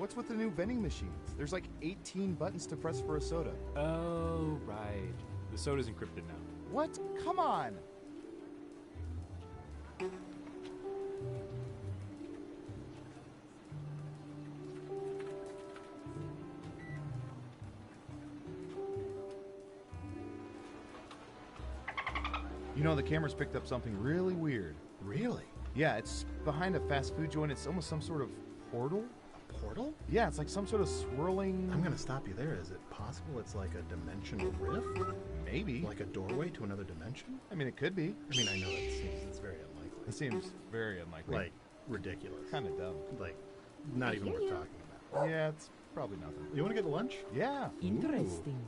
What's with the new vending machines? There's like 18 buttons to press for a soda. Oh, right. The soda's encrypted now. What? Come on! You know, the camera's picked up something really weird. Really? Yeah, it's behind a fast food joint. It's almost some sort of portal. A portal? Yeah, it's like some sort of swirling... I'm gonna stop you there. Is it possible it's like a dimensional rift? Maybe. Like a doorway to another dimension? I mean, it could be. I mean, I know it's very unlikely. It seems very unlikely. Like, ridiculous. Kind of dumb. Like, not even worth talking about. Yeah, it's probably nothing. You want to get lunch? Yeah. Interesting.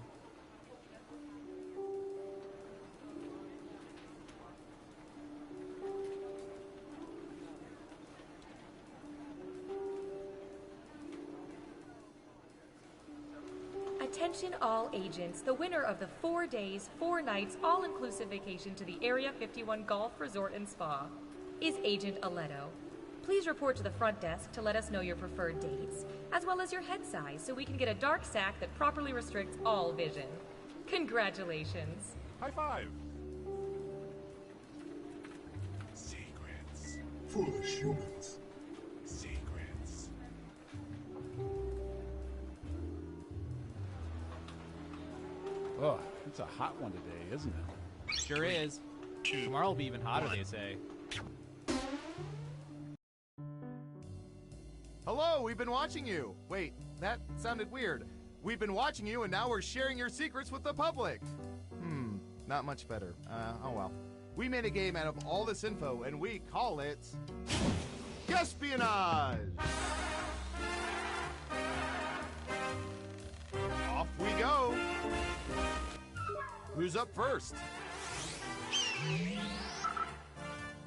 Attention all agents, the winner of the 4 days, 4 nights, all-inclusive vacation to the Area 51 Golf Resort and Spa is Agent Aletto. Please report to the front desk to let us know your preferred dates, as well as your head size, so we can get a dark sack that properly restricts all vision. Congratulations. High five. Secrets. Foolish humans. Secrets. Oh, it's a hot one today, isn't it? Sure is. Tomorrow will be even hotter, they say. Hello, we've been watching you. Wait, that sounded weird. We've been watching you, and now we're sharing your secrets with the public. Not much better. Oh well. We made a game out of all this info, and we call it... Espionage! Off we go! Who's up first?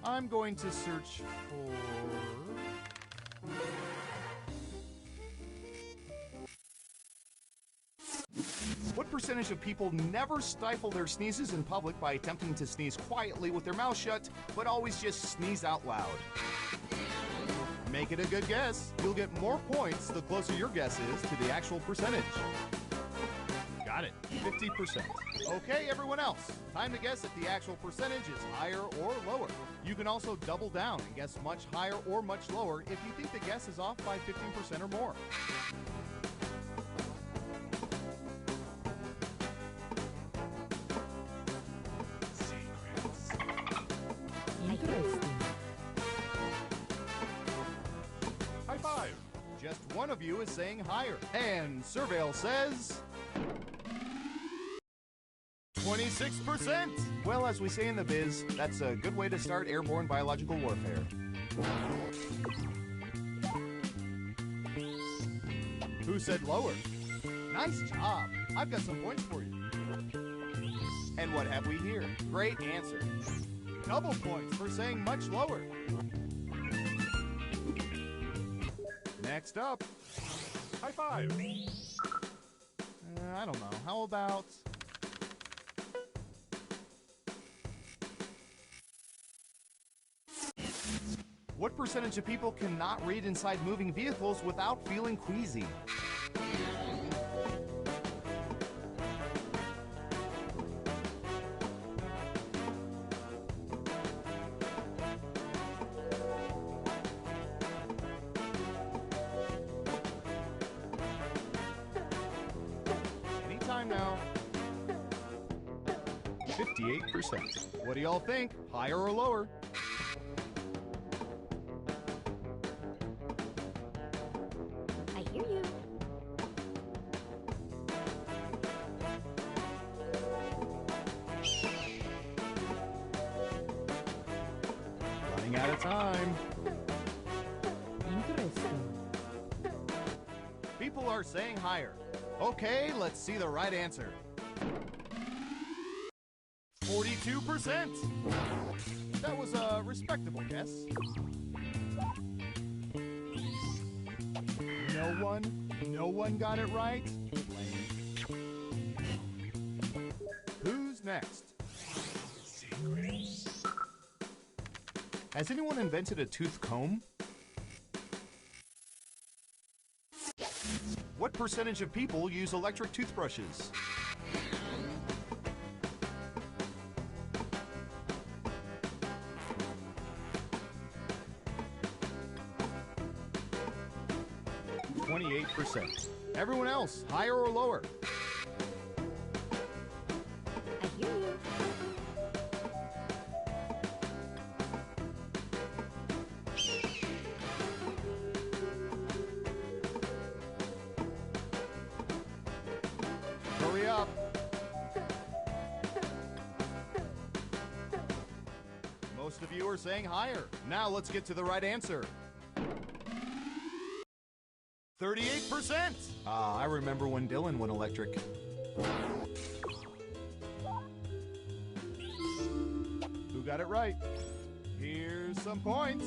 I'm going to search for... What percentage of people never stifle their sneezes in public by attempting to sneeze quietly with their mouth shut, but always just sneeze out loud? Make it a good guess. You'll get more points the closer your guess is to the actual percentage. Got it. 50%. Okay, everyone else. Time to guess if the actual percentage is higher or lower. You can also double down and guess much higher or much lower if you think the guess is off by 15% or more. Interesting. High five. Just one of you is saying higher. And Surveil says... 26%! Well, as we say in the biz, that's a good way to start airborne biological warfare. Who said lower? Nice job! I've got some points for you. And what have we here? Great answer. Double points for saying much lower. Next up. High five. I don't know. How about... What percentage of people cannot read inside moving vehicles without feeling queasy? Anytime now. 58%. What do y'all think? Higher or lower? I hear you. Running out of time. Interesting. People are saying higher. Okay, let's see the right answer. 42%. That was a respectable guess. No one got it right. Lame. Who's next? Secrets. Has anyone invented a tooth comb? percentage of people use electric toothbrushes? %. Everyone else, higher or lower? I hear you. Hurry up. Most of you are saying higher. Now let's get to the right answer. 38%! I remember when Dylan went electric. Who got it right? Here's some points.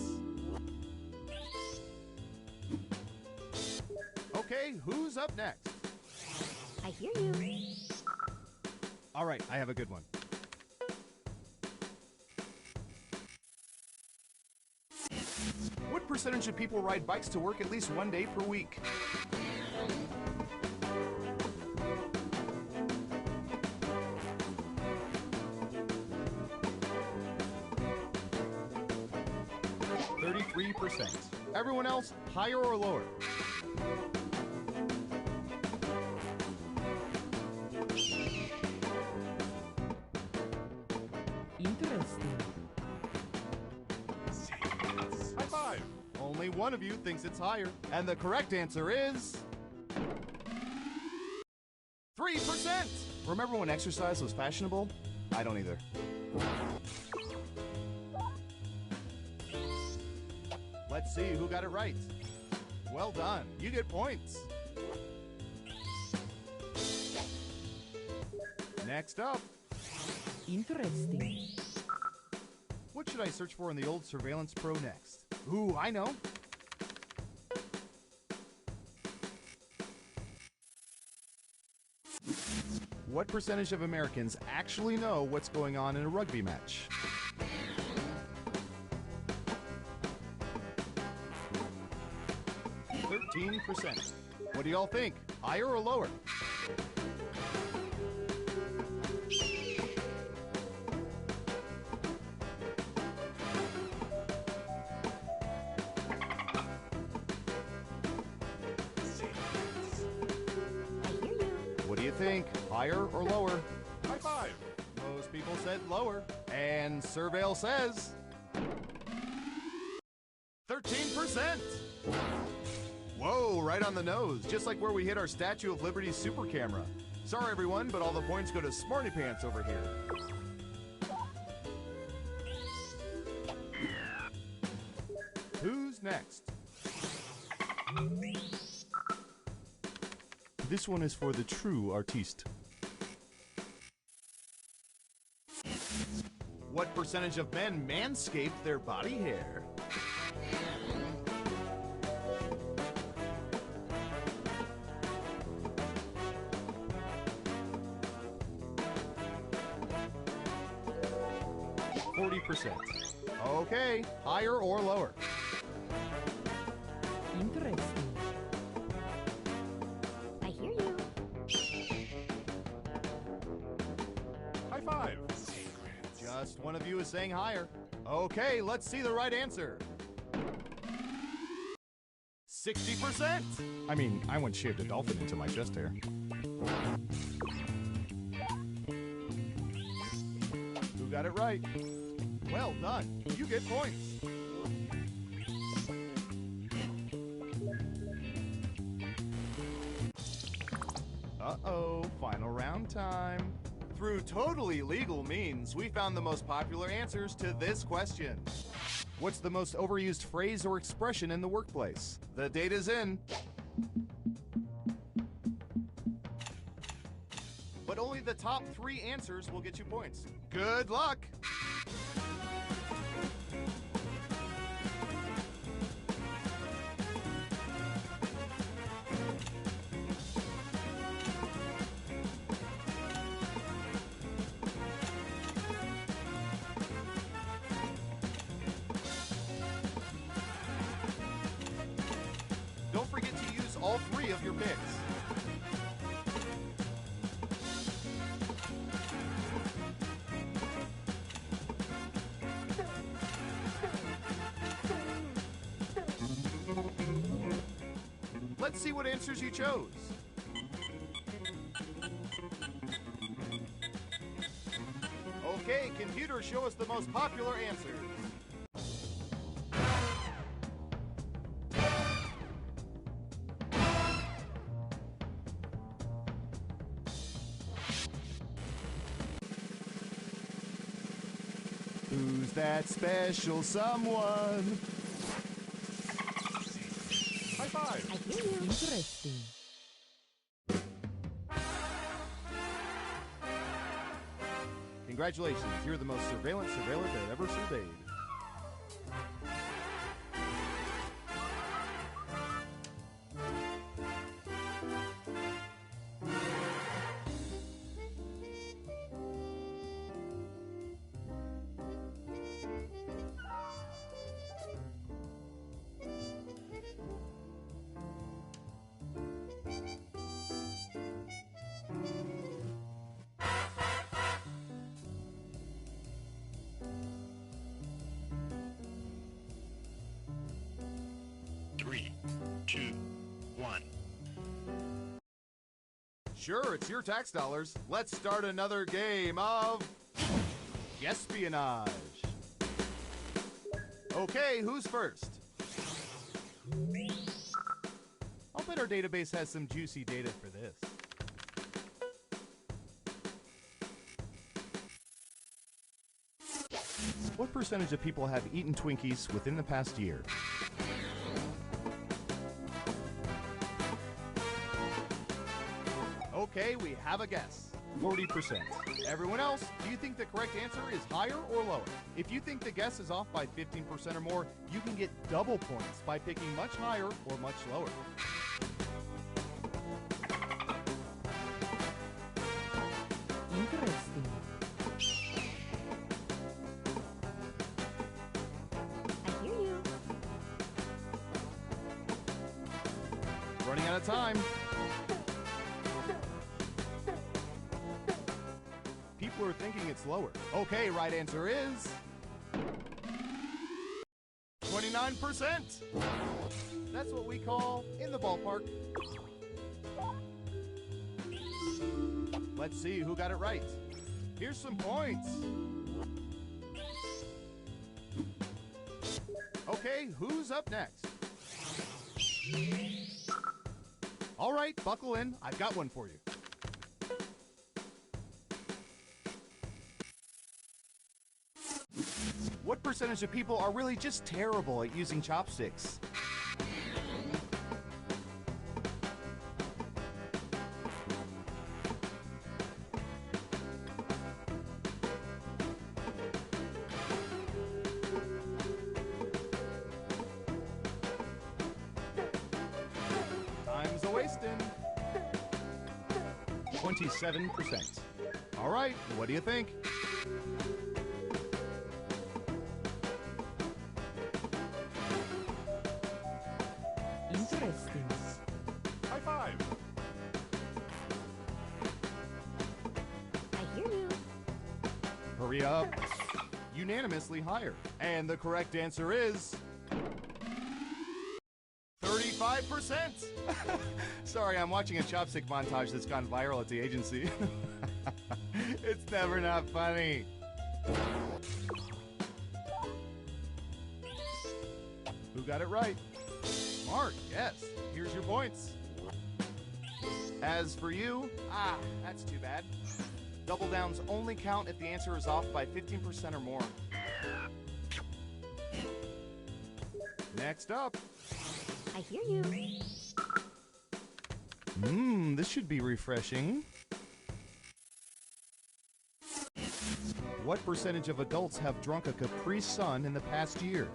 Okay, who's up next? I hear you. All right, I have a good one. What percentage of people ride bikes to work at least one day per week? %. Everyone else, higher or lower? Interesting. High five. Only one of you thinks it's higher. And the correct answer is 3%. Remember when exercise was fashionable? I don't either. Let's see who got it right. Well done. You get points. Next up, Interesting. what should I search for in the old Surveillance Pro next? Ooh, I know. What percentage of Americans actually know what's going on in a rugby match? %. What do y'all think? Higher or lower? I hear you. What do you think? Higher or lower? High five. Most people said lower. And Surveil says 13%. Whoa, right on the nose, just like where we hit our Statue of Liberty super camera. Sorry everyone, but all the points go to Smarty Pants over here. Who's next? This one is for the true artiste. What percentage of men manscape their body hair? %. Okay, higher or lower? Interesting. I hear you. High five. Just one of you is saying higher. Okay, let's see the right answer. 60%. I mean, I once shaved a dolphin into my chest hair. Who got it right? Well done. You get points. Uh-oh, final round time. Through totally legal means, we found the most popular answers to this question. What's the most overused phrase or expression in the workplace? The data's in. But only the top 3 answers will get you points. Good luck! Don't forget to use all 3 of your picks. Let's see what answers you chose. Okay, computer, show us the most popular answers. Who's that special someone? High five. I hear you. Interesting. Congratulations, you're the most surveillance surveillance I've ever surveyed. Sure, it's your tax dollars. Let's start another game of espionage. Okay, who's first? I'll bet our database has some juicy data for this. What percentage of people have eaten Twinkies within the past year? Okay, we have a guess. 40%. Everyone else, do you think the correct answer is higher or lower? If you think the guess is off by 15% or more, you can get double points by picking much higher or much lower. Interesting. I hear you. Running out of time. People are thinking it's lower. Okay, right answer is 29%. That's what we call in the ballpark. Let's see who got it right. Here's some points. Okay, who's up next? All right, buckle in. I've got one for you. What percentage of people are really just terrible at using chopsticks? Time's a-wasting. 27%. All right, what do you think? Interesting. High five. I hear you. Hurry up. Unanimously higher. And the correct answer is 35%. Sorry, I'm watching a chopstick montage that's gone viral at the agency. It's never not funny. Who got it right? Mark, yes. Here's your points. As for you, that's too bad. Double downs only count if the answer is off by 15% or more. Next up. I hear you. This should be refreshing. What percentage of adults have drunk a Capri Sun in the past year?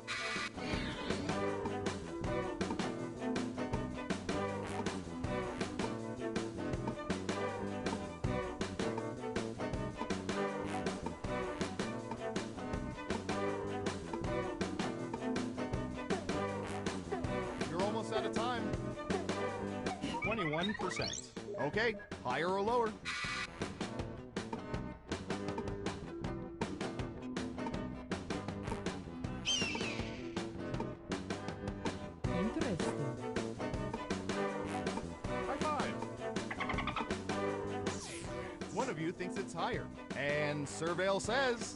You're almost out of time. 21%. Okay, higher or lower? Interesting. thinks it's higher. And Surveil says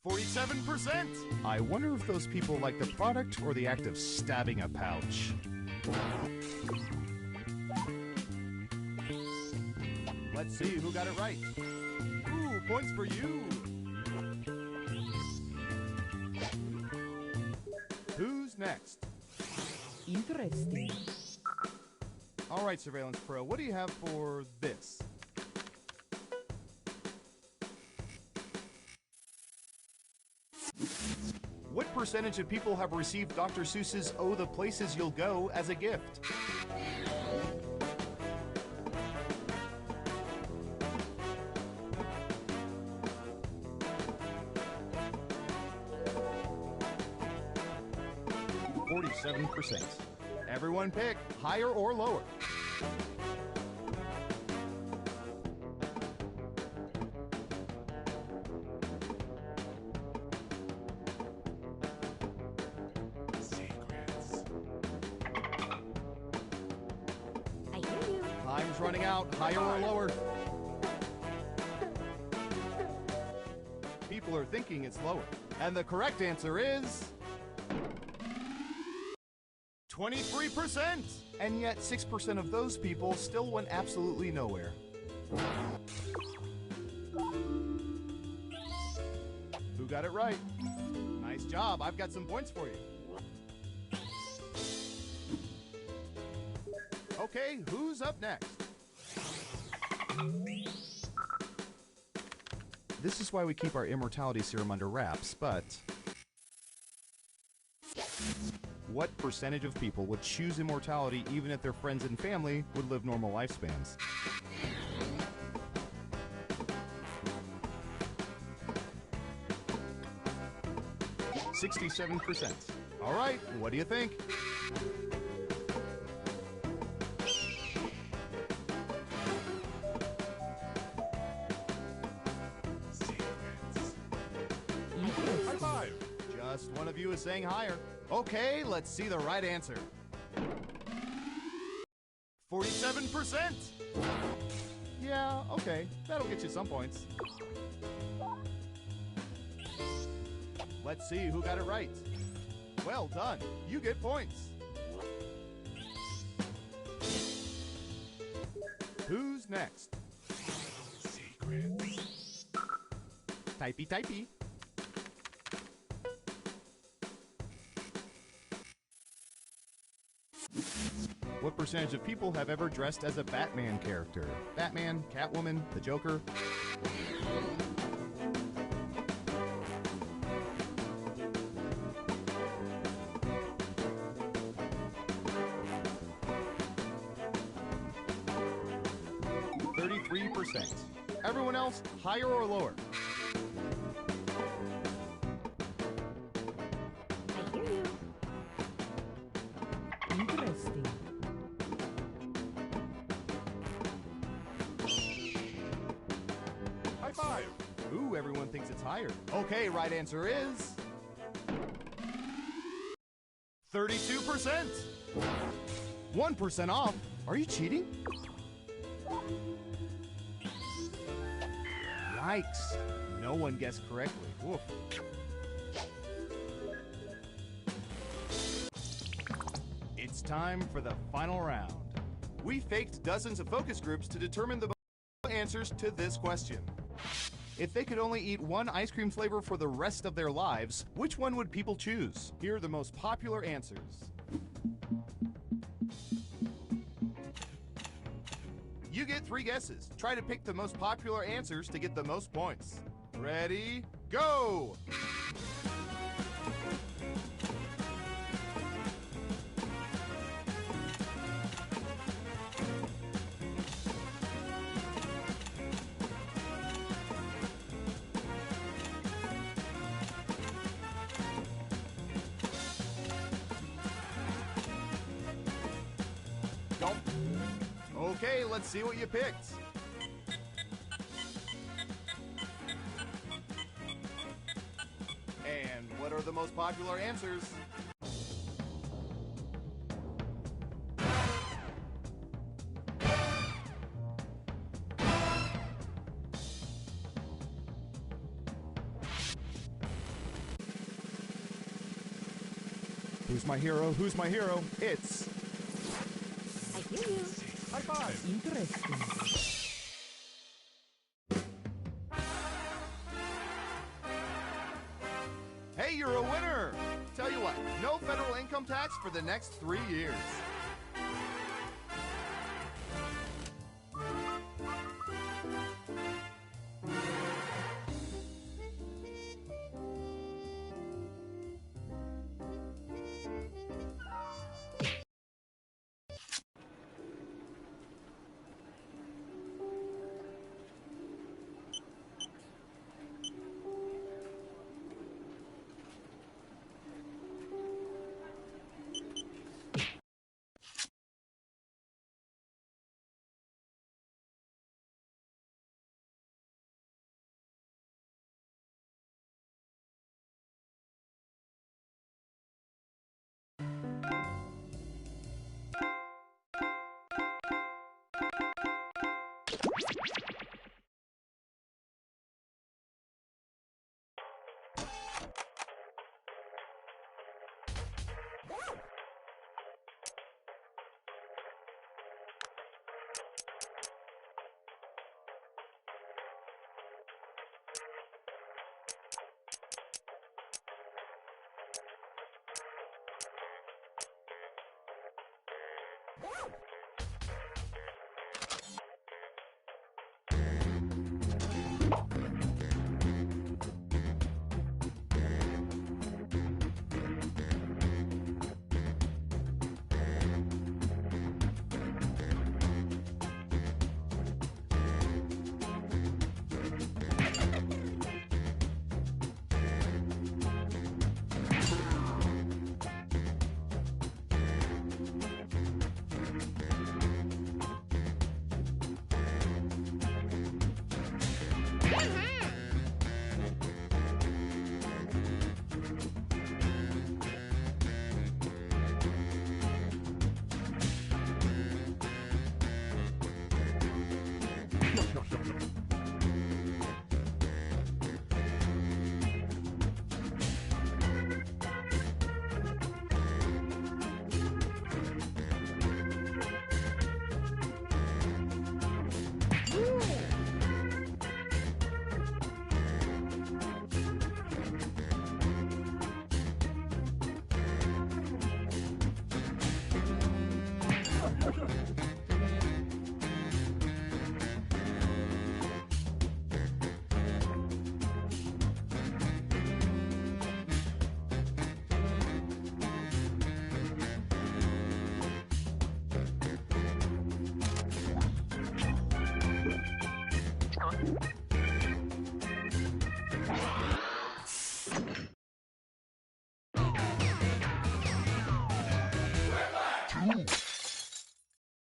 47%. I wonder if those people like the product or the act of stabbing a pouch. Let's see who got it right. Ooh, points for you. Who's next? Interesting. All right, Surveillance Pro, what do you have for this? What percentage of people have received Dr. Seuss's Oh, the Places You'll Go as a gift? %. Everyone pick higher or lower. Secrets. I hear you. Time's running out. Higher or lower? People are thinking it's lower. And the correct answer is 23%! And yet 6% of those people still went absolutely nowhere. Who got it right? Nice job. I've got some points for you. Okay, who's up next? This is why we keep our immortality serum under wraps, but what percentage of people would choose immortality even if their friends and family would live normal lifespans? %67%. All right, what do you think? Secrets. Interesting. High five. Just one of you is saying higher. Okay, let's see the right answer. 47%. Yeah, okay, that'll get you some points. Let's see who got it right. Well done, you get points. Who's next? Secrets. Typey, typey. What percentage of people have ever dressed as a Batman character? Batman, Catwoman, the Joker? %. Everyone else, higher or lower? I hear you. Interesting. High five. Ooh, everyone thinks it's higher. Okay, right answer is 32%. 1% off. Are you cheating? Yikes. No one guessed correctly. Woof. It's time for the final round. We faked dozens of focus groups to determine the answers to this question. If they could only eat one ice cream flavor for the rest of their lives, which one would people choose? Here are the most popular answers. You get 3 guesses. Try to pick the most popular answers to get the most points. Ready, go! Don't. Okay, let's see what you picked. And what are the most popular answers? Who's my hero? Who's my hero? It's... I hear you. High five! Interesting. Hey, you're a winner! Tell you what, no federal income tax for the next 3 years.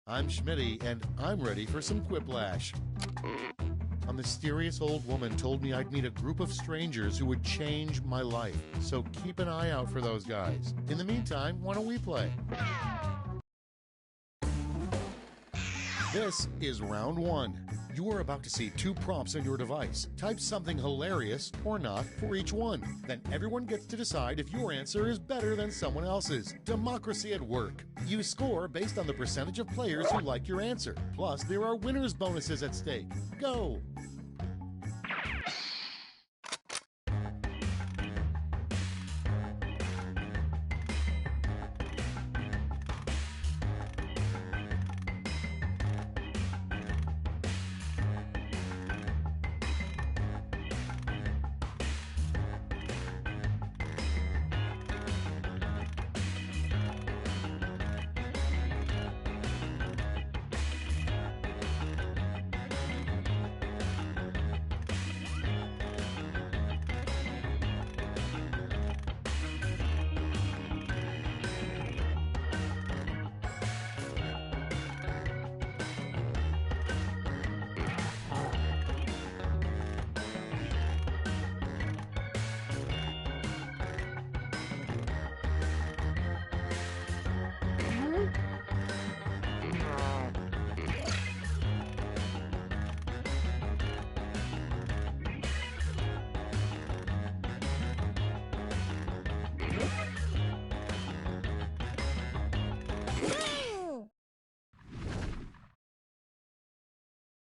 I'm Schmitty, and I'm ready for some quiplash. A mysterious old woman told me I'd meet a group of strangers who would change my life, so keep an eye out for those guys. In the meantime, why don't we play? This is round one. You are about to see two prompts on your device. Type something hilarious or not for each one. Then everyone gets to decide if your answer is better than someone else's. Democracy at work. You score based on the percentage of players who like your answer. Plus, there are winners' bonuses at stake. Go!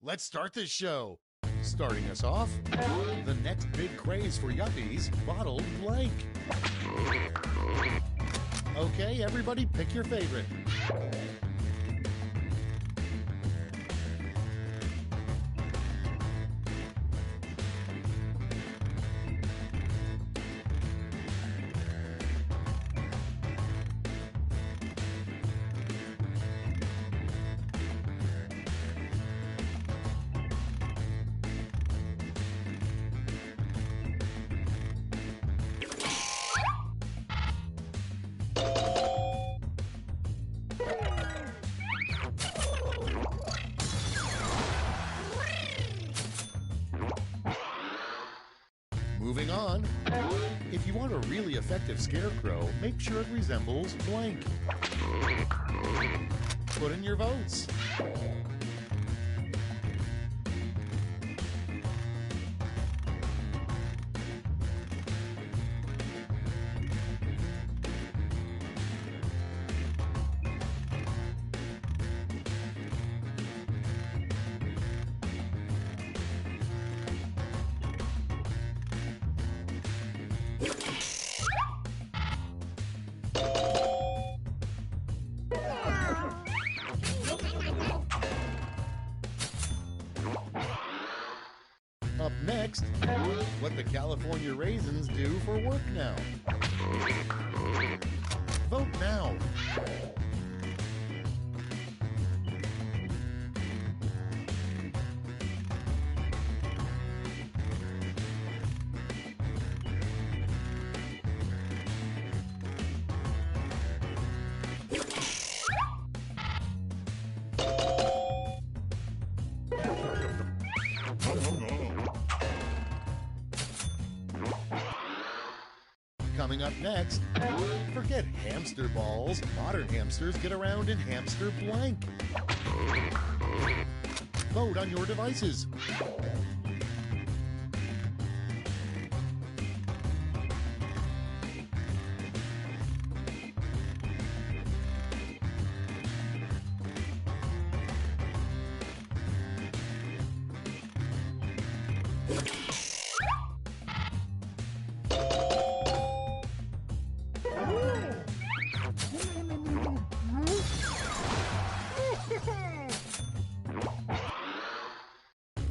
let's start this show. Starting us off, the next big craze for yuppies, bottled blank. Okay, everybody pick your favorite. Moving on, if you want a really effective scarecrow, make sure it resembles blank. Put in your votes. Up next, what the California Raisins do for work now. Vote now. Coming up next, forget hamster balls. Modern hamsters get around in hamster blank. Vote on your devices.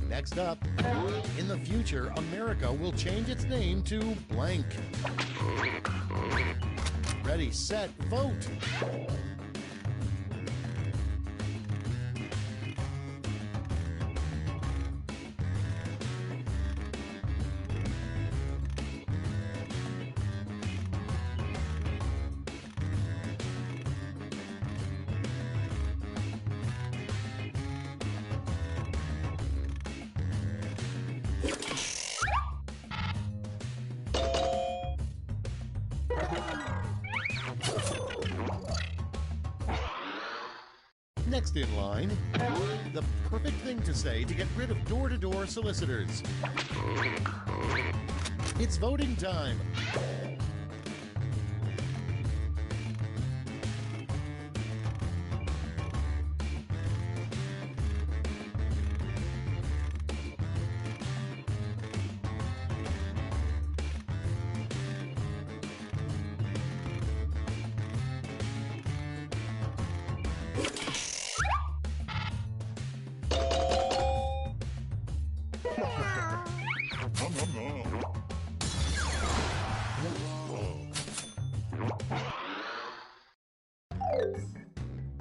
Next up, in the future, America will change its name to blank. Ready, set, vote. Next in line, the perfect thing to say to get rid of door-to-door solicitors. It's voting time.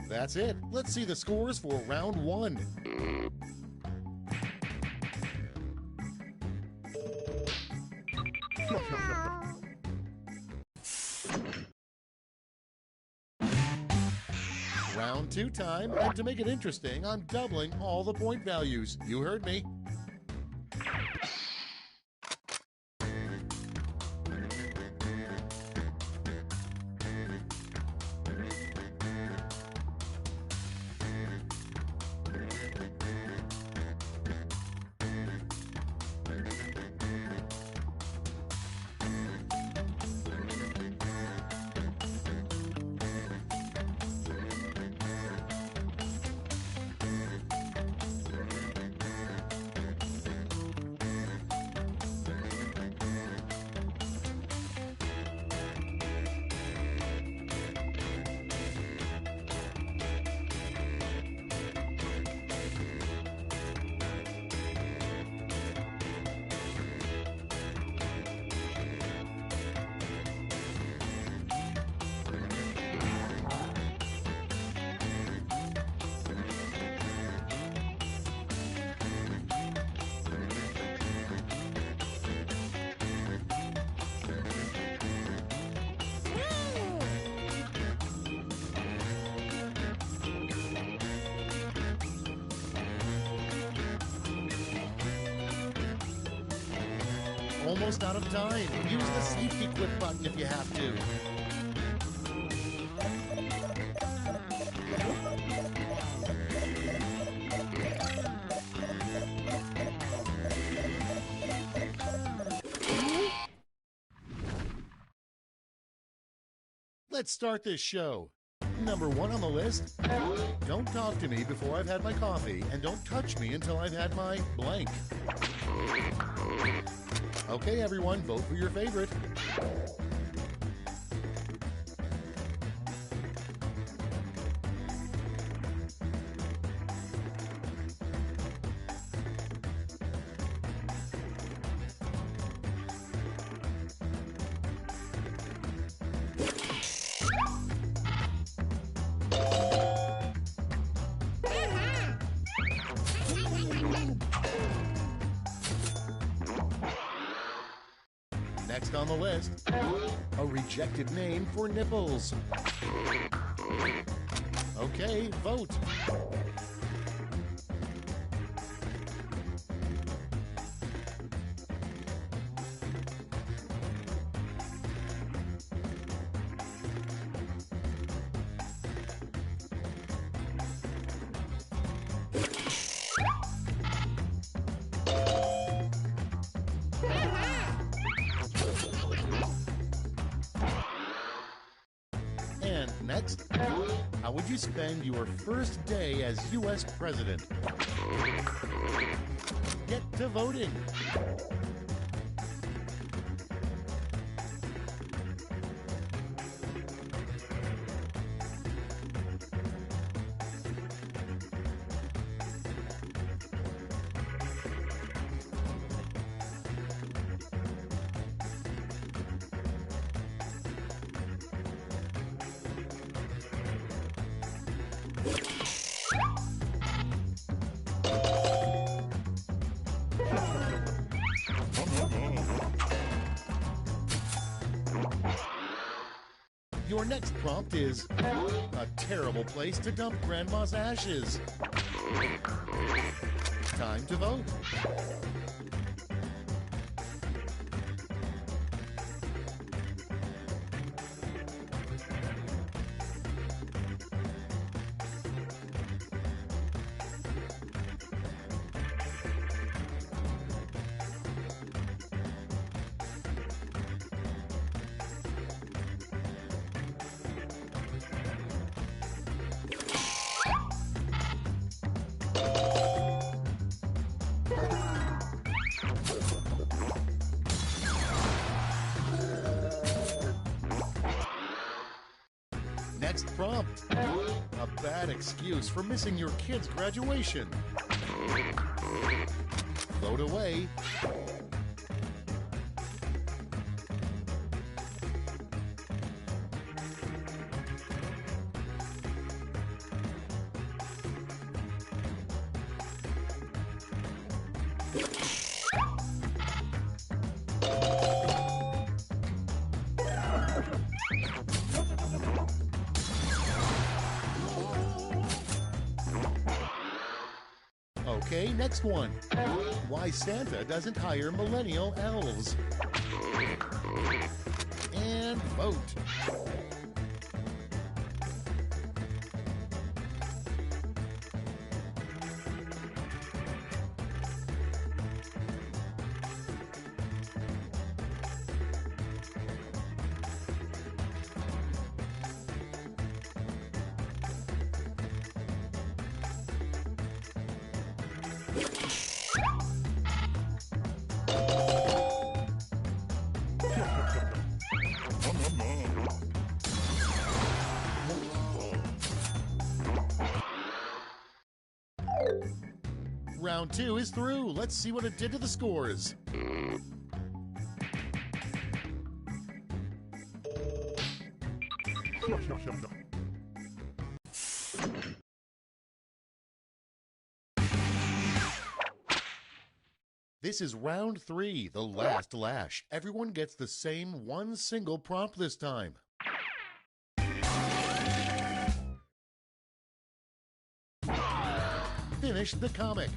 That's it. Let's see the scores for round one. Round two time, and to make it interesting, I'm doubling all the point values. You heard me. almost out of time. Use the safety quit button if you have to. Let's start this show. Number 1 on the list, don't talk to me before I've had my coffee, and don't touch me until I've had my blank. Okay, everyone, vote for your favorite. Next on the list, a rejected name for nipples. Okay, vote. And next, how would you spend your first day as U.S. President? Get to voting. Your next prompt is a terrible place to dump Grandma's ashes. Time to vote. Next prompt, a bad excuse for missing your kid's graduation. Vote away. Okay, next one. Why Santa doesn't hire millennial elves. And vote. Round 2 is through. Let's see what it did to the scores. This is round 3, the last lash. Everyone gets the same one single prompt this time. Finish the comic.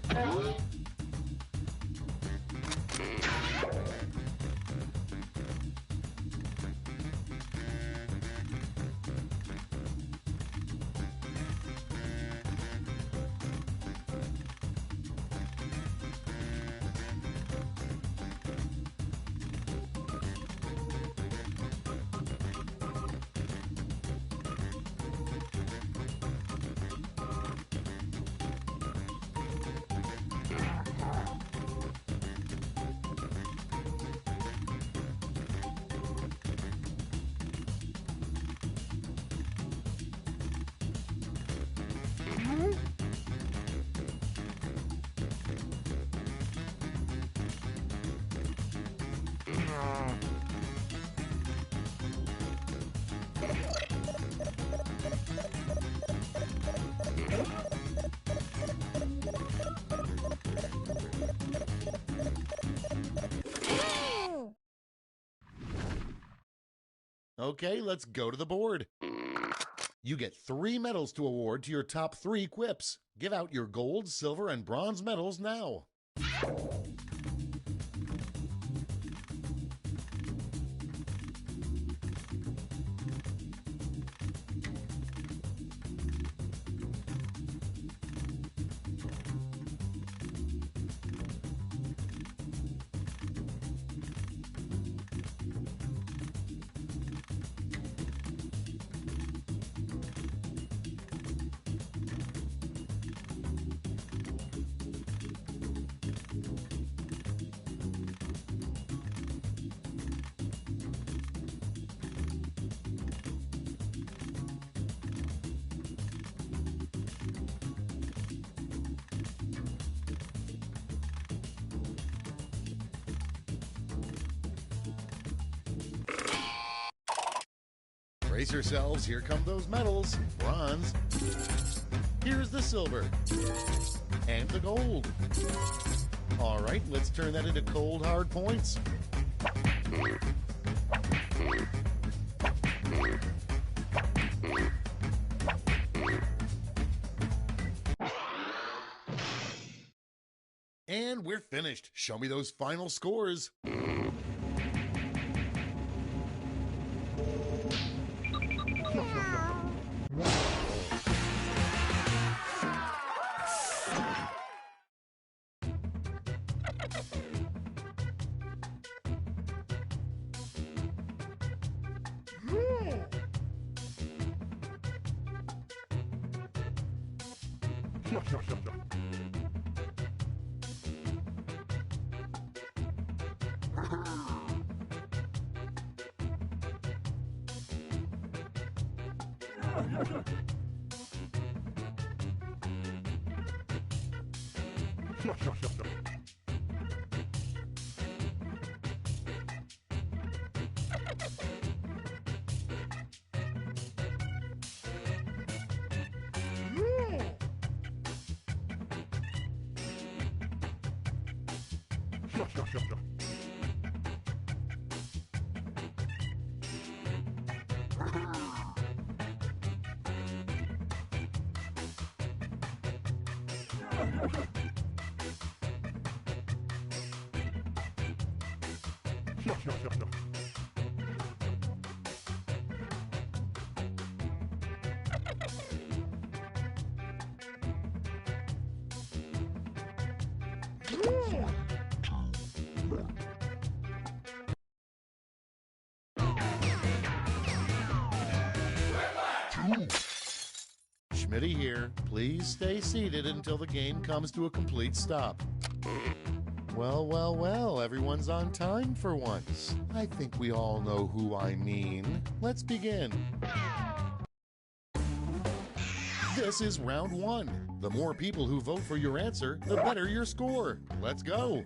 Okay, let's go to the board. You get 3 medals to award to your top 3 quips. Give out your gold, silver, and bronze medals now. Brace yourselves, here come those medals. Bronze. Here's the silver. And the gold. All right, let's turn that into cold, hard points. And we're finished. Show me those final scores. Schmitty here. Please stay seated until the game comes to a complete stop. Well, well, well, everyone's on time for once. I think we all know who I mean. Let's begin. This is round 1. The more people who vote for your answer, the better your score. Let's go.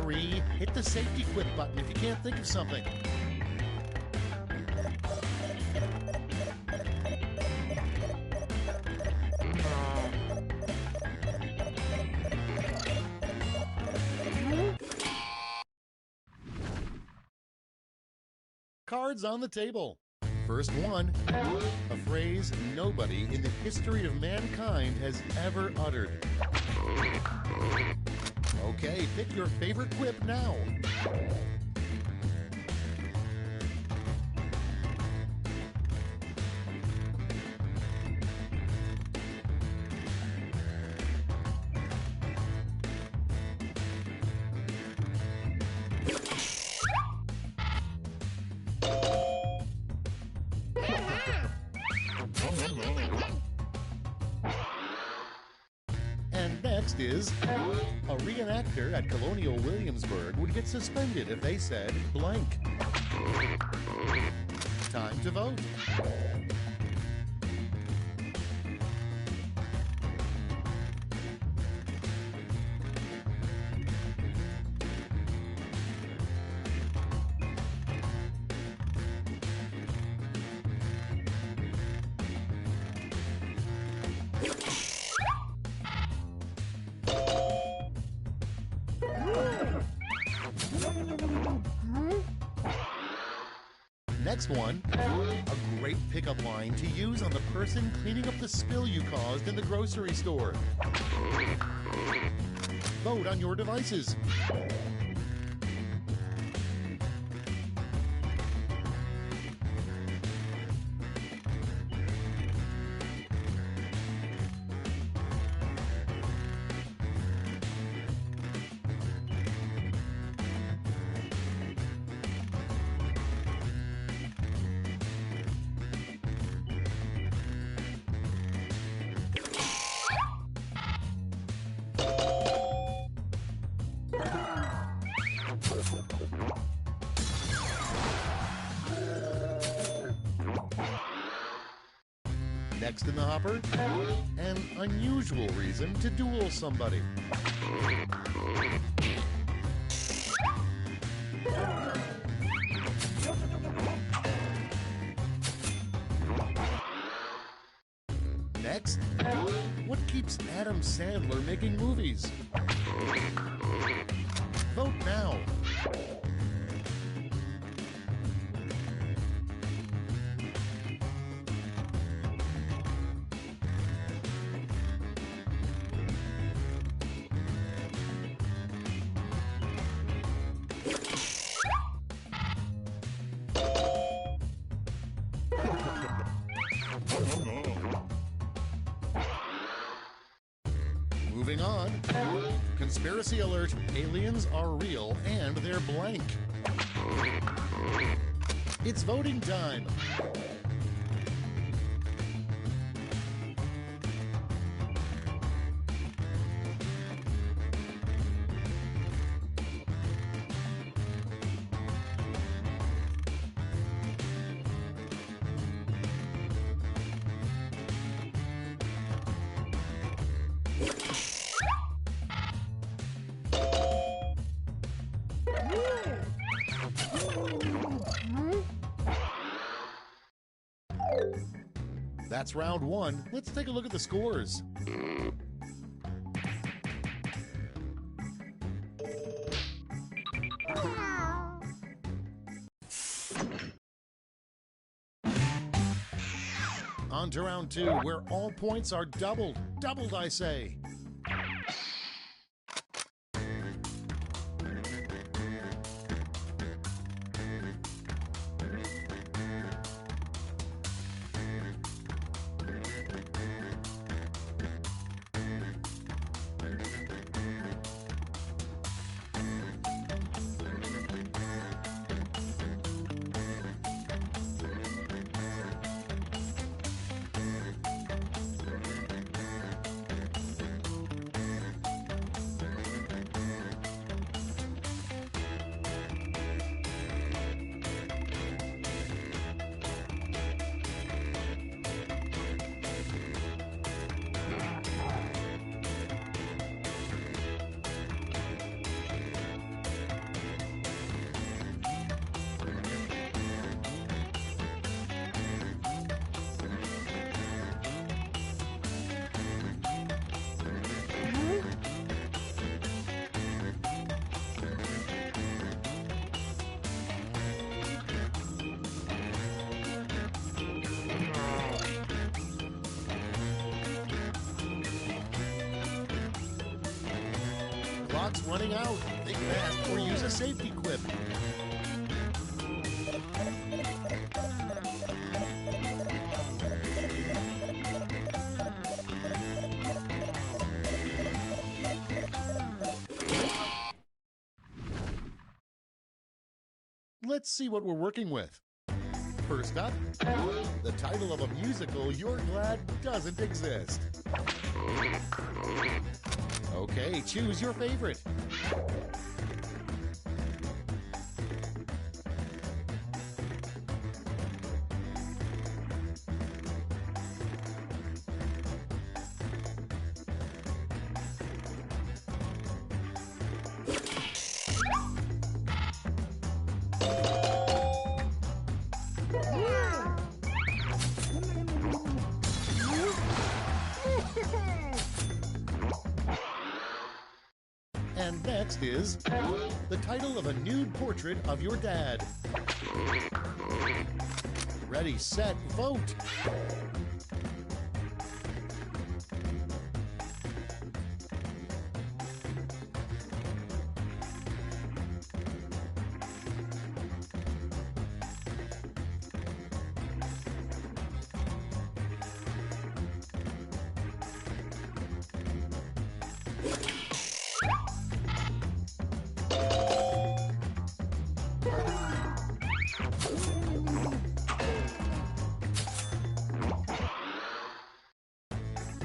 Marie, hit the safety quit button if you can't think of something. Cards on the table. First one, a phrase nobody in the history of mankind has ever uttered. Okay, pick your favorite quip now. And next is, a reenactor at Colonial Williamsburg would get suspended if they said blank. Time to vote. Next one, a great pickup line to use on the person cleaning up the spill you caused in the grocery store. Vote on your devices. Next in the hopper, an unusual reason to duel somebody. Next, what keeps Adam Sandler making movies? Vote now. Moving on. Conspiracy alert, aliens are real and they're blank. It's voting time. That's round one. Let's take a look at the scores. On to round two, where all points are doubled. Doubled, I say. clock's running out. Think fast or use a safety quip. Let's see what we're working with. First up, the title of a musical you're glad doesn't exist. Okay, choose your favorite. And next is the title of a nude portrait of your dad. Ready, set, vote.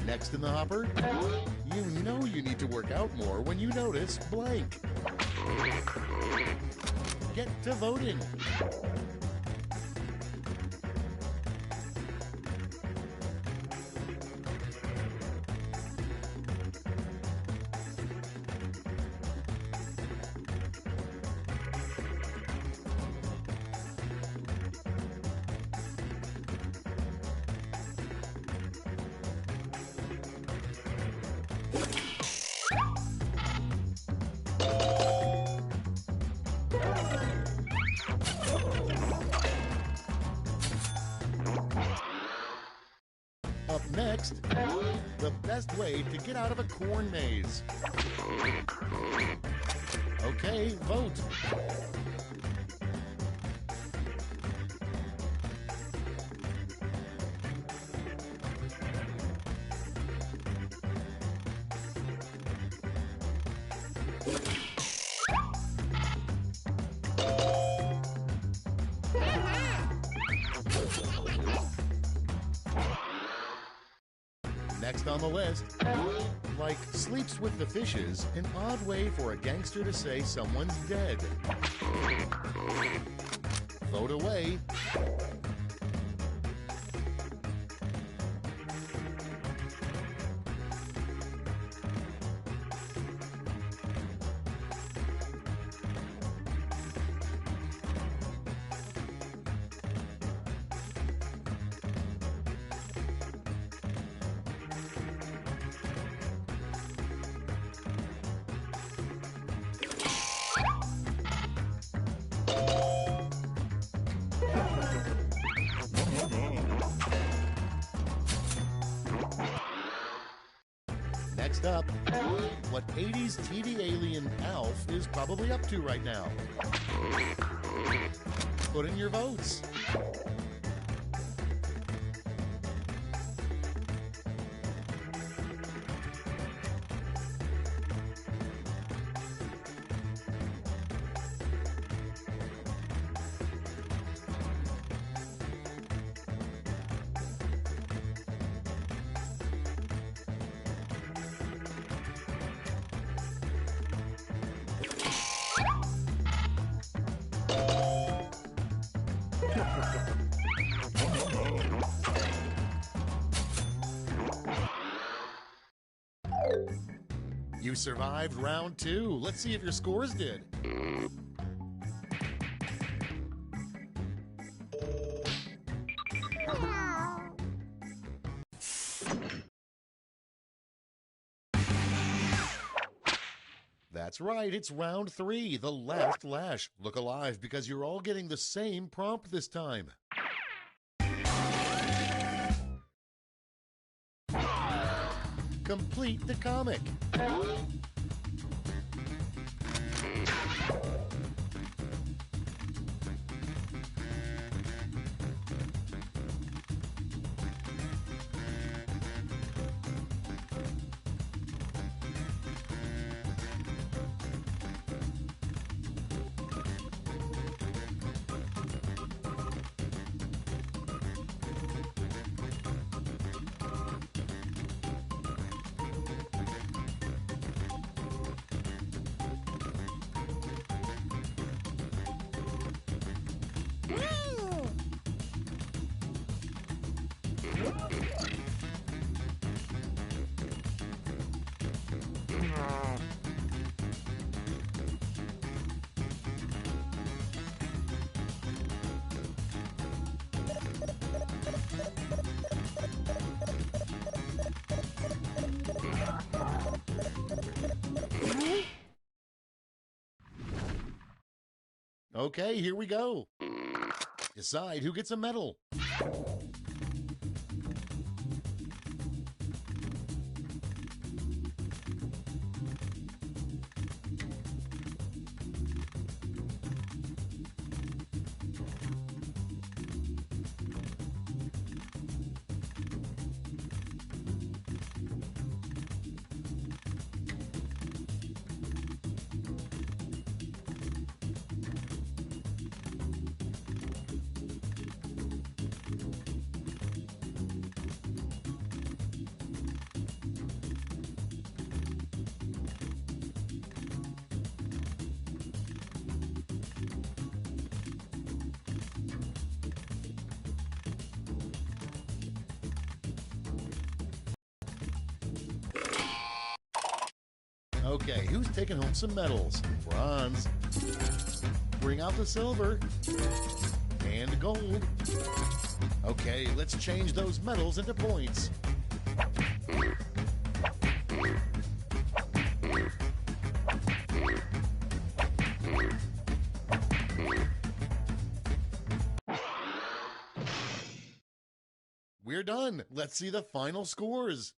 Next in the hopper, you know you need to work out more when you notice blank. Get to voting. Up next, the best way to get out of a corn maze. Okay, vote. Next on the list, like sleeps with the fishes, an odd way for a gangster to say someone's dead. Vote away. Next up, what 80s TV alien Alf is probably up to right now. Put in your votes. You survived round 2. Let's see if your scores did. That's right, it's round 3, the last lash. Look alive because you're all getting the same prompt this time. Complete the comic. Okay, here we go. Decide who gets a medal. Okay, who's taking home some medals? Bronze. Bring out the silver. And gold. Okay, let's change those medals into points. We're done. Let's see the final scores.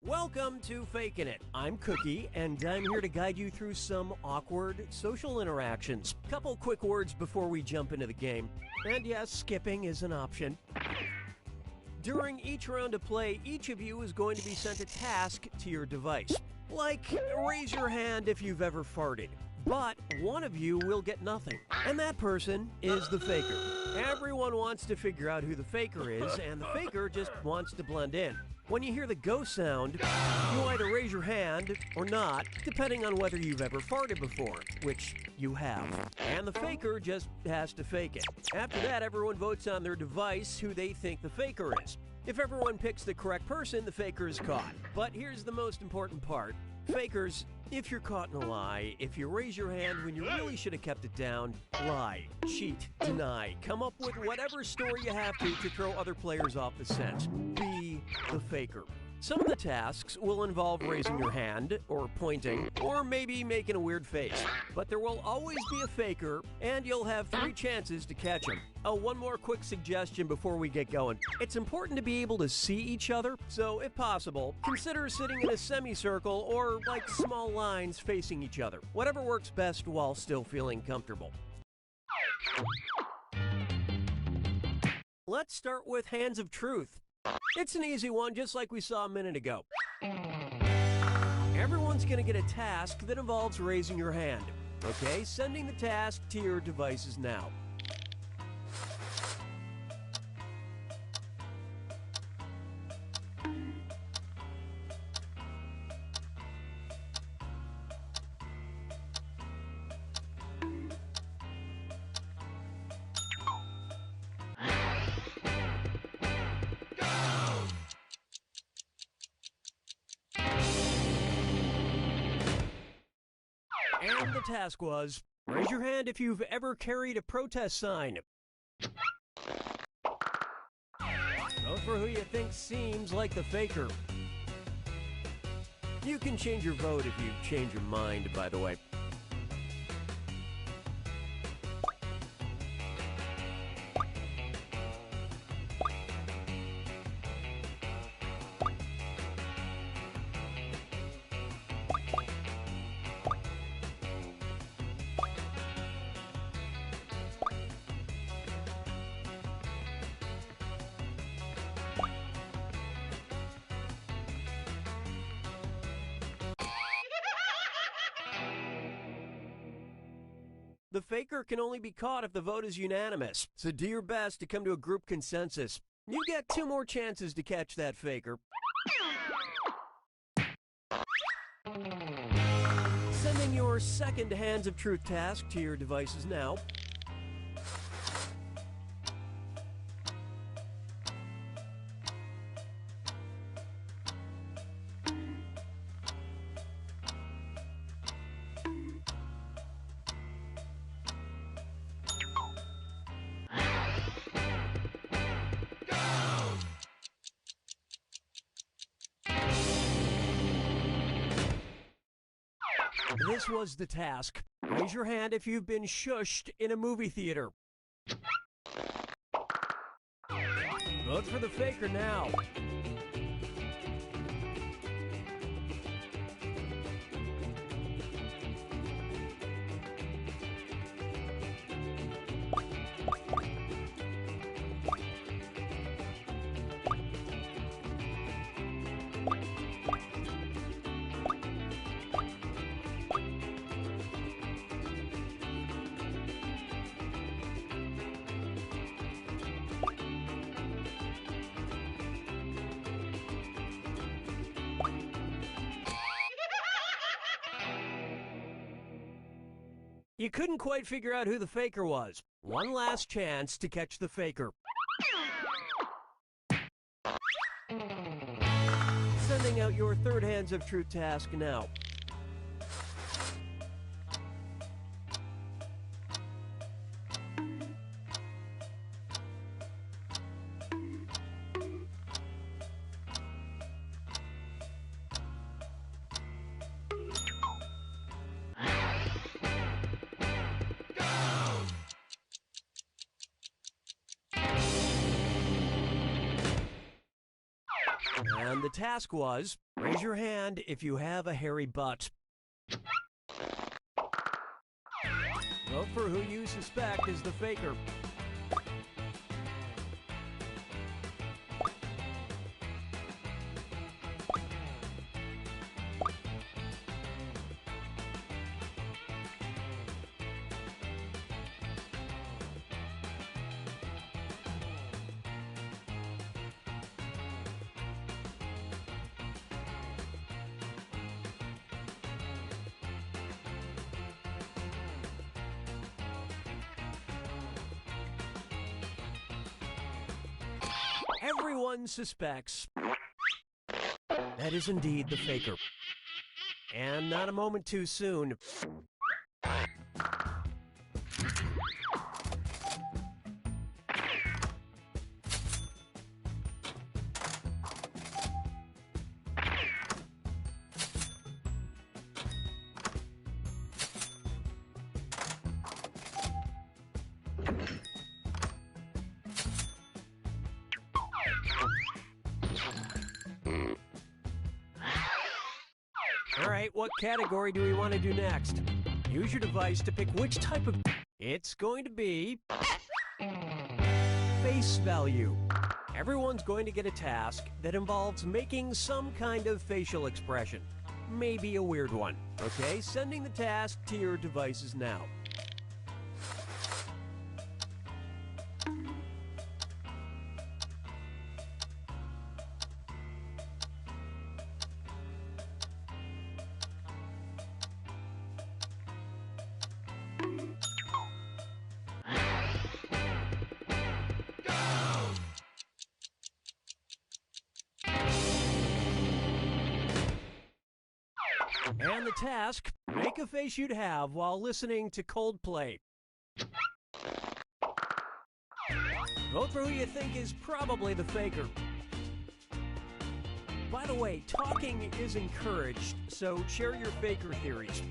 Welcome to Fakin' It. I'm Cookie, and I'm here to guide you through some awkward social interactions. Couple quick words before we jump into the game. And yes, skipping is an option. During each round of play, each of you is going to be sent a task to your device. Like, raise your hand if you've ever farted. But one of you will get nothing, and that person is the faker. Everyone wants to figure out who the faker is, and the faker just wants to blend in. When you hear the go sound, you either raise your hand or not, depending on whether you've ever farted before, which you have. And the faker just has to fake it. After that, everyone votes on their device who they think the faker is. If everyone picks the correct person, the faker is caught. But here's the most important part. Fakers, if you're caught in a lie, if you raise your hand when you really should have kept it down, lie, cheat, deny, come up with whatever story you have to throw other players off the scent. Be the faker. Some of the tasks will involve raising your hand, or pointing, or maybe making a weird face. But there will always be a faker, and you'll have 3 chances to catch him. Oh, one more quick suggestion before we get going. It's important to be able to see each other, so if possible, consider sitting in a semicircle or like small lines facing each other. Whatever works best while still feeling comfortable. Let's start with Hands of Truth. It's an easy one, just like we saw a minute ago. Everyone's going to get a task that involves raising your hand. Okay, sending the task to your devices now. And the task was, raise your hand if you've ever carried a protest sign. Vote for who you think seems like the faker. You can change your vote if you change your mind, by the way. The faker can only be caught if the vote is unanimous, so do your best to come to a group consensus. You get 2 more chances to catch that faker. Sending your second Hands of Truth task to your devices now. This was the task. Raise your hand if you've been shushed in a movie theater. Vote for the faker now. You couldn't quite figure out who the faker was. One last chance to catch the faker. Sending out your third Hands of Truth task now. And the task was, raise your hand if you have a hairy butt. Vote for who you suspect is the faker. Everyone suspects that is indeed the faker. And not a moment too soon. All right, what category do we want to do next? Use your device to pick which type of... It's going to be... face value. Everyone's going to get a task that involves making some kind of facial expression. Maybe a weird one. Okay, sending the task to your devices now. And the task, make a face you'd have while listening to Coldplay. Vote for who you think is probably the faker. By the way, talking is encouraged, so share your faker theories.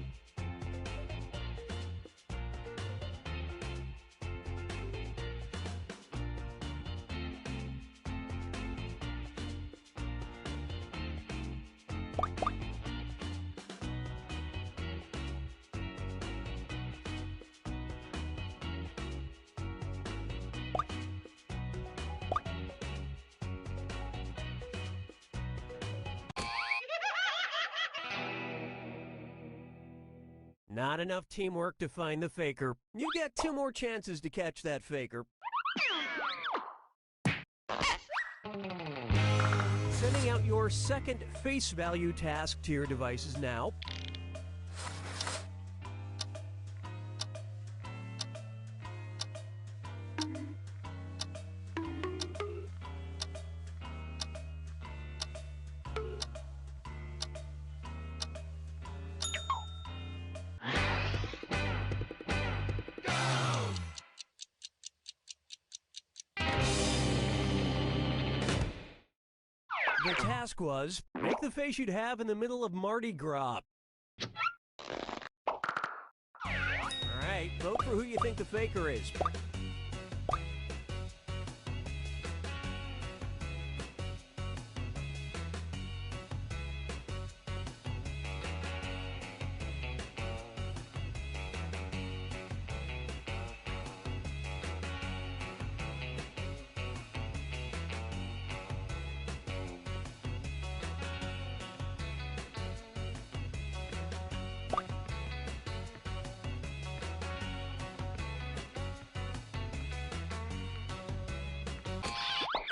Not enough teamwork to find the faker. You get 2 more chances to catch that faker. Sending out your second face value task to your devices now. The task was, make the face you'd have in the middle of Mardi Gras. Alright, vote for who you think the faker is.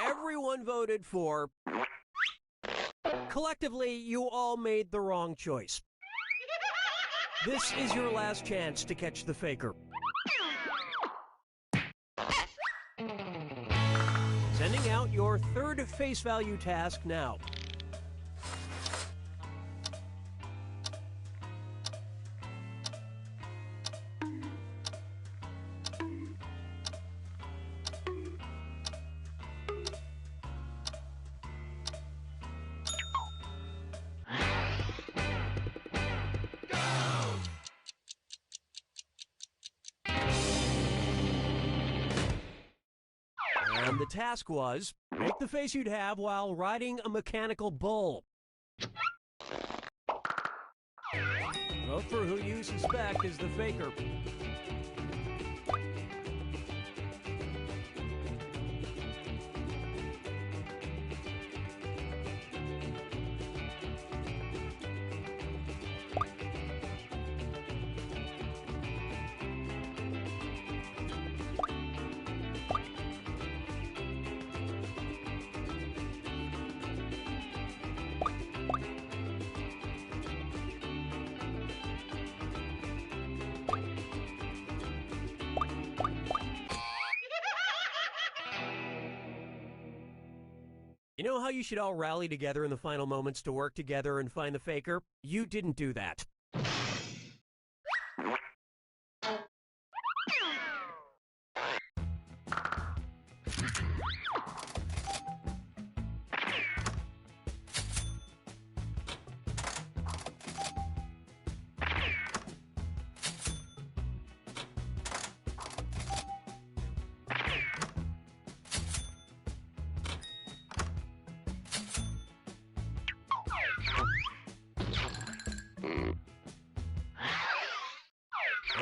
Everyone voted for... Collectively, you all made the wrong choice. This is your last chance to catch the faker. Sending out your third face value task now. And And the task was, make the face you'd have while riding a mechanical bull. Vote for who you suspect is the faker. You know how you should all rally together in the final moments to work together and find the faker? You didn't do that.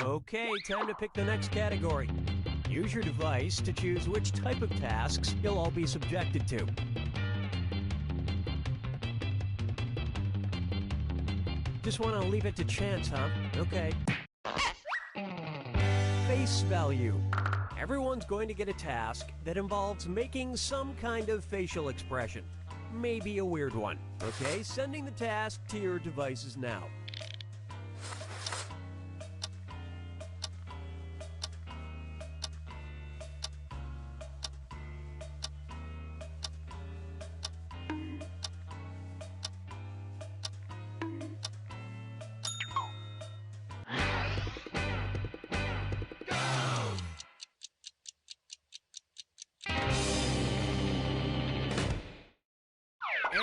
Okay, time to pick the next category. Use your device to choose which type of tasks you'll all be subjected to. Just want to leave it to chance, huh? Okay. Face value. Everyone's going to get a task that involves making some kind of facial expression. Maybe a weird one. Okay, sending the task to your devices now.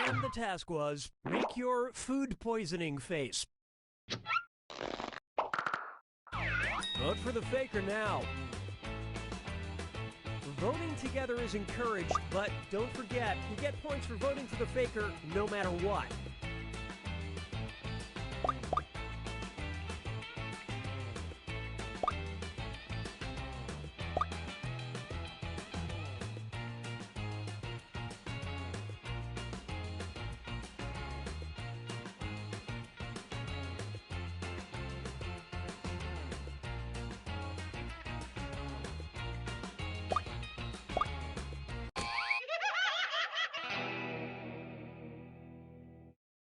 And the task was, make your food poisoning face. Vote for the faker now. Voting together is encouraged, but don't forget, you get points for voting for the faker no matter what.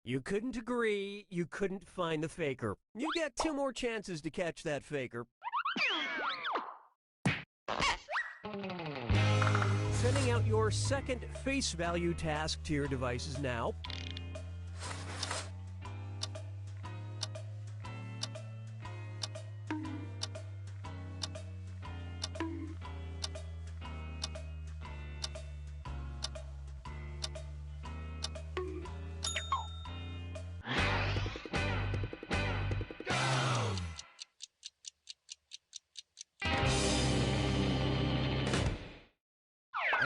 You couldn't agree, you couldn't find the faker. You get 2 more chances to catch that faker. Sending out your second face value task to your devices now.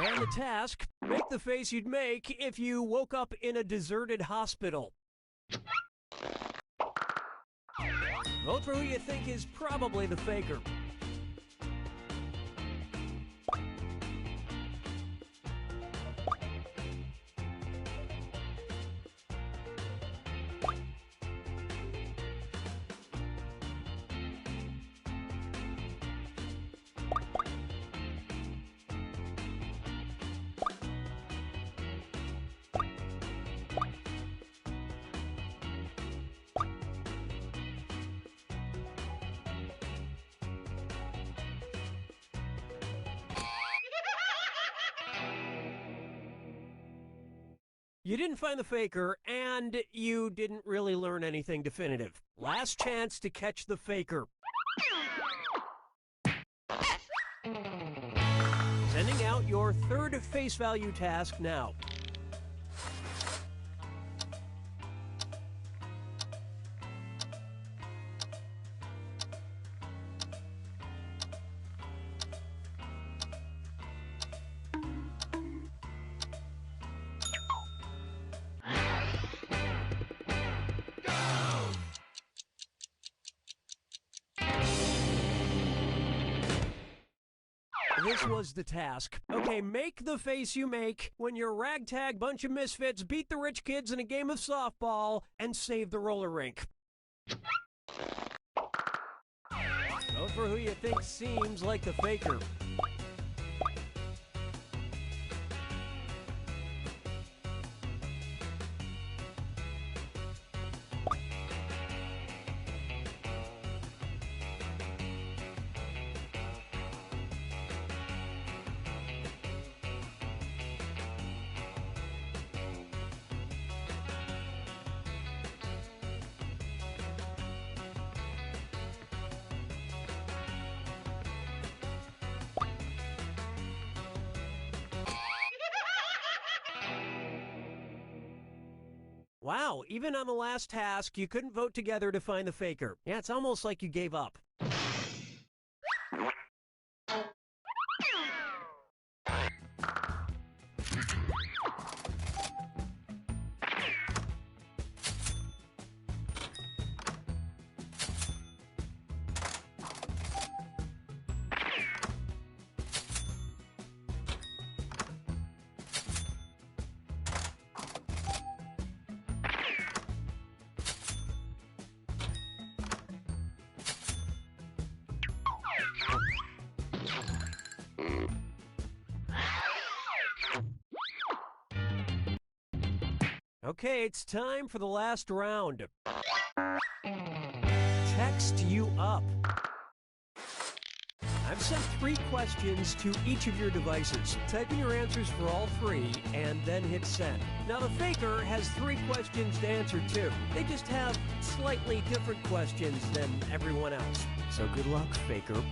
And the task, make the face you'd make if you woke up in a deserted hospital. Vote for who you think is probably the faker. You didn't find the faker, and you didn't really learn anything definitive. Last chance to catch the faker. Sending out your third face value task now. this was the task. Okay, make the face you make when your ragtag bunch of misfits beat the rich kids in a game of softball and save the roller rink. Vote for who you think seems like the faker. Wow, even on the last task, you couldn't vote together to find the faker. Yeah, it's almost like you gave up. Okay, it's time for the last round. Text you up. I've sent 3 questions to each of your devices. Type in your answers for all 3 and then hit send. Now the faker has 3 questions to answer too. They just have slightly different questions than everyone else. So good luck, faker.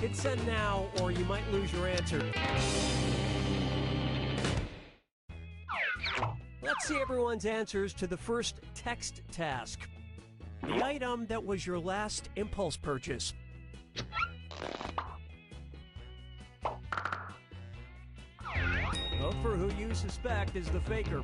Hit send now, or you might lose your answer. Let's see everyone's answers to the first text task. The item that was your last impulse purchase. Vote for who you suspect is the faker.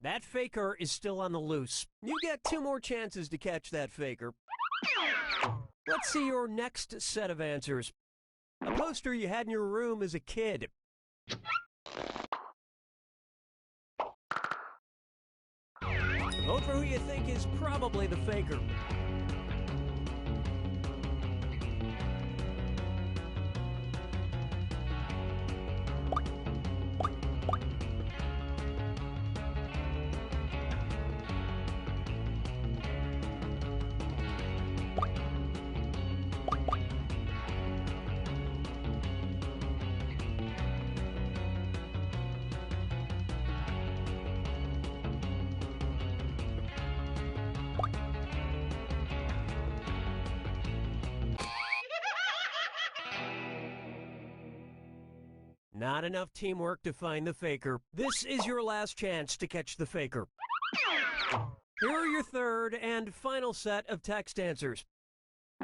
That faker is still on the loose. You get 2 more chances to catch that faker. Let's see your next set of answers. A poster you had in your room as a kid. Vote for who you think is probably the faker. Not enough teamwork to find the faker. This is your last chance to catch the faker. Here are your third and final set of text answers.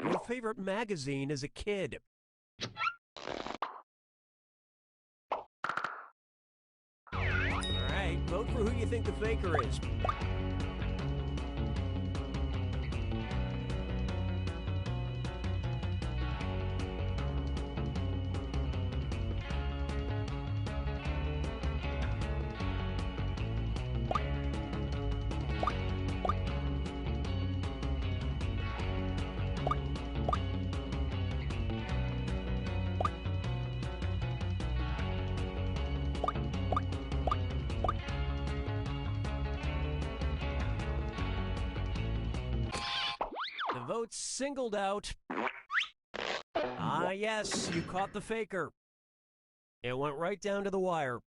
Your favorite magazine as a kid. All right, vote for who you think the faker is. The votes singled out. Ah, yes, you caught the faker. It went right down to the wire.